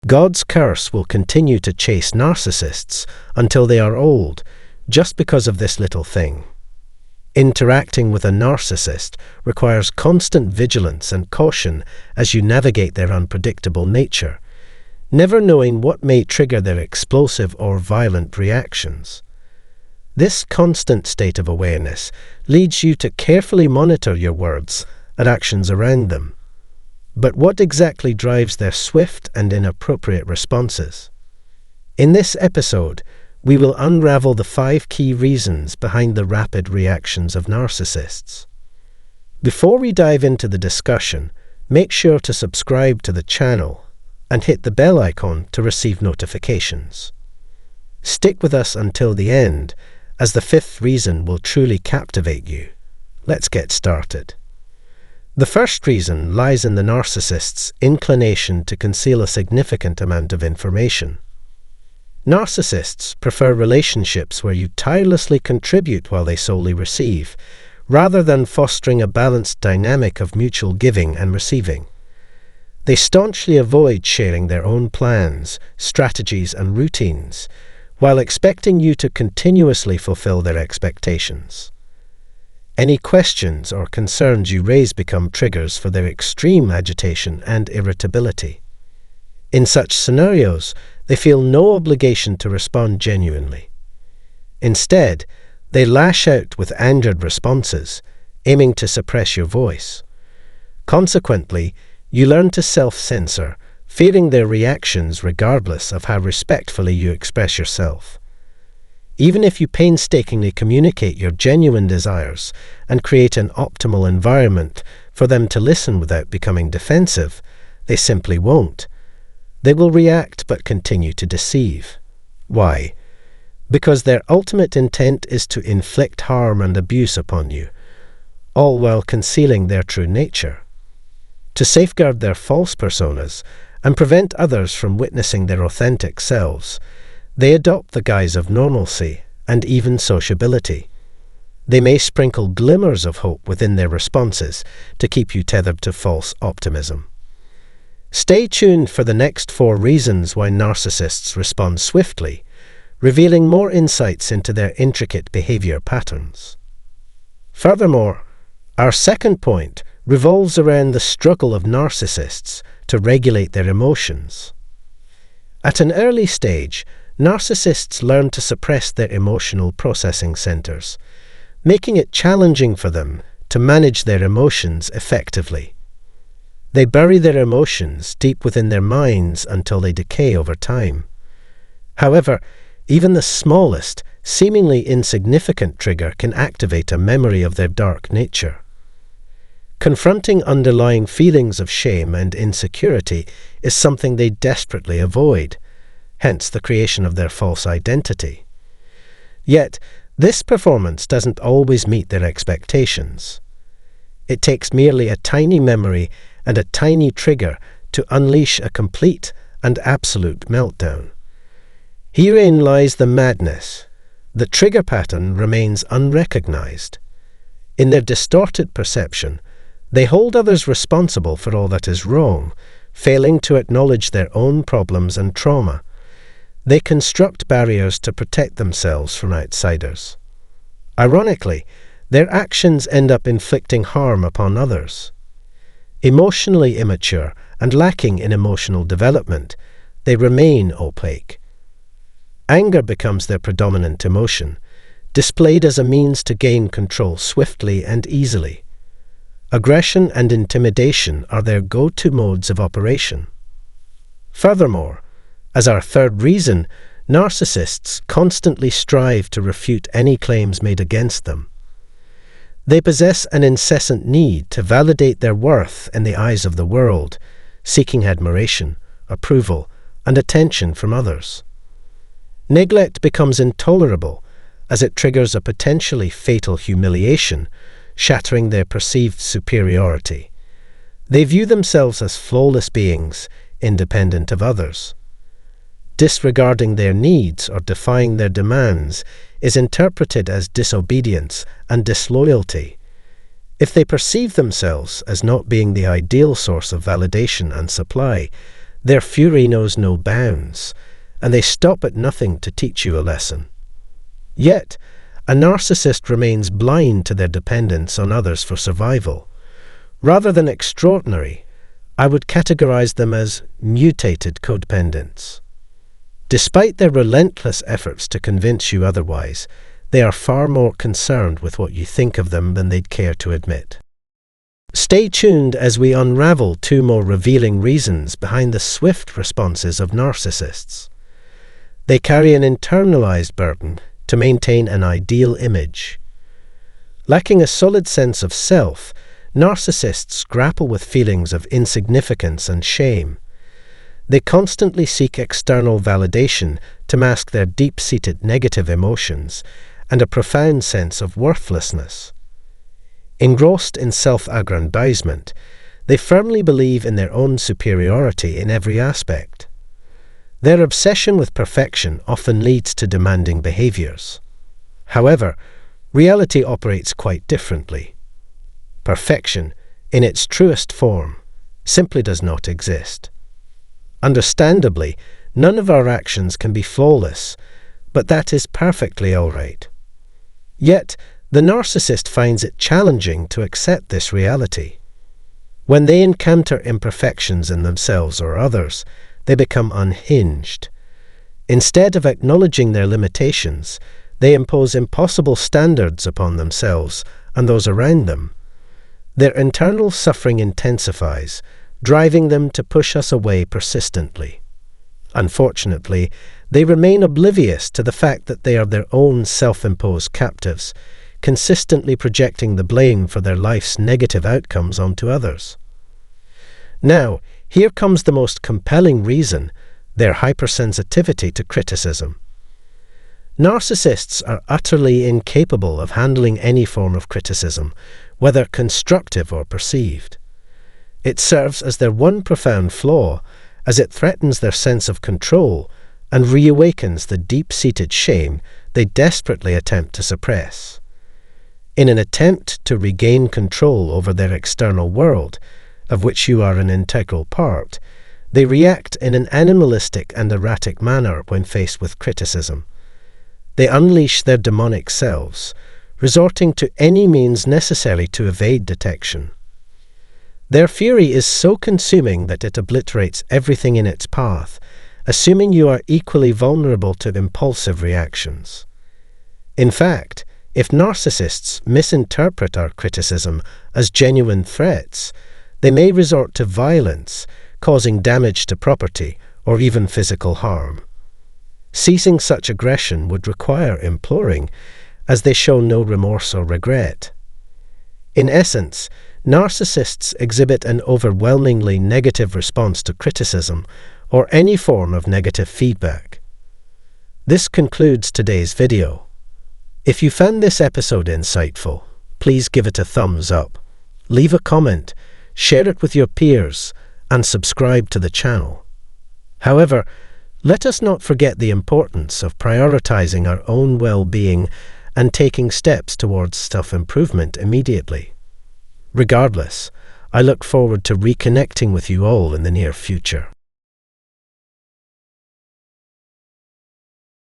God's curse will continue to chase narcissists until they are old, just because of this little thing. Interacting with a narcissist requires constant vigilance and caution as you navigate their unpredictable nature, never knowing what may trigger their explosive or violent reactions. This constant state of awareness leads you to carefully monitor your words and actions around them. But what exactly drives their swift and inappropriate responses? In this episode, we will unravel the 5 key reasons behind the rapid reactions of narcissists. Before we dive into the discussion, make sure to subscribe to the channel and hit the bell icon to receive notifications. Stick with us until the end, as the 5th reason will truly captivate you. Let's get started. The first reason lies in the narcissist's inclination to conceal a significant amount of information. Narcissists prefer relationships where you tirelessly contribute while they solely receive, rather than fostering a balanced dynamic of mutual giving and receiving. They staunchly avoid sharing their own plans, strategies, and routines, while expecting you to continuously fulfill their expectations. Any questions or concerns you raise become triggers for their extreme agitation and irritability. In such scenarios, they feel no obligation to respond genuinely. Instead, they lash out with angered responses, aiming to suppress your voice. Consequently, you learn to self-censor, fearing their reactions regardless of how respectfully you express yourself. Even if you painstakingly communicate your genuine desires and create an optimal environment for them to listen without becoming defensive, they simply won't. They will react but continue to deceive. Why? Because their ultimate intent is to inflict harm and abuse upon you, all while concealing their true nature. To safeguard their false personas and prevent others from witnessing their authentic selves, they adopt the guise of normalcy and even sociability. They may sprinkle glimmers of hope within their responses to keep you tethered to false optimism. Stay tuned for the next 4 reasons why narcissists respond swiftly, revealing more insights into their intricate behavior patterns. Furthermore, our second point revolves around the struggle of narcissists to regulate their emotions. At an early stage, narcissists learn to suppress their emotional processing centers, making it challenging for them to manage their emotions effectively. They bury their emotions deep within their minds until they decay over time. However, even the smallest, seemingly insignificant trigger can activate a memory of their dark nature. Confronting underlying feelings of shame and insecurity is something they desperately avoid, hence the creation of their false identity. Yet, this performance doesn't always meet their expectations. It takes merely a tiny memory and a tiny trigger to unleash a complete and absolute meltdown. Herein lies the madness. The trigger pattern remains unrecognized. In their distorted perception, they hold others responsible for all that is wrong, failing to acknowledge their own problems and trauma. They construct barriers to protect themselves from outsiders. Ironically, their actions end up inflicting harm upon others. Emotionally immature and lacking in emotional development, they remain opaque. Anger becomes their predominant emotion, displayed as a means to gain control swiftly and easily. Aggression and intimidation are their go-to modes of operation. Furthermore, as our third reason, narcissists constantly strive to refute any claims made against them. They possess an incessant need to validate their worth in the eyes of the world, seeking admiration, approval, and attention from others. Neglect becomes intolerable as it triggers a potentially fatal humiliation, shattering their perceived superiority. They view themselves as flawless beings, independent of others. Disregarding their needs or defying their demands is interpreted as disobedience and disloyalty. If they perceive themselves as not being the ideal source of validation and supply, Their fury knows no bounds, and they stop at nothing to teach you a lesson. Yet, a narcissist remains blind to their dependence on others for survival. Rather than extraordinary, I would categorize them as mutated codependents. Despite their relentless efforts to convince you otherwise, they are far more concerned with what you think of them than they'd care to admit. Stay tuned as we unravel 2 more revealing reasons behind the swift responses of narcissists. They carry an internalized burden to maintain an ideal image. Lacking a solid sense of self, narcissists grapple with feelings of insignificance and shame. They constantly seek external validation to mask their deep-seated negative emotions and a profound sense of worthlessness. Engrossed in self-aggrandizement, they firmly believe in their own superiority in every aspect. Their obsession with perfection often leads to demanding behaviors. However, reality operates quite differently. Perfection, in its truest form, simply does not exist. Understandably, none of our actions can be flawless, but that is perfectly all right. Yet, the narcissist finds it challenging to accept this reality. When they encounter imperfections in themselves or others, they become unhinged. Instead of acknowledging their limitations, they impose impossible standards upon themselves and those around them. Their internal suffering intensifies, driving them to push us away persistently. Unfortunately, they remain oblivious to the fact that they are their own self-imposed captives, consistently projecting the blame for their life's negative outcomes onto others. Now, here comes the most compelling reason: their hypersensitivity to criticism. Narcissists are utterly incapable of handling any form of criticism, whether constructive or perceived. It serves as their one profound flaw, as it threatens their sense of control and reawakens the deep-seated shame they desperately attempt to suppress. In an attempt to regain control over their external world, of which you are an integral part, they react in an animalistic and erratic manner when faced with criticism. They unleash their demonic selves, resorting to any means necessary to evade detection. Their fury is so consuming that it obliterates everything in its path, assuming you are equally vulnerable to impulsive reactions. In fact, if narcissists misinterpret our criticism as genuine threats, they may resort to violence, causing damage to property or even physical harm. Ceasing such aggression would require imploring, as they show no remorse or regret. In essence, narcissists exhibit an overwhelmingly negative response to criticism or any form of negative feedback. This concludes today's video. If you found this episode insightful, please give it a thumbs up, leave a comment, share it with your peers, and subscribe to the channel. However, let us not forget the importance of prioritizing our own well-being and taking steps towards self-improvement immediately. Regardless, I look forward to reconnecting with you all in the near future.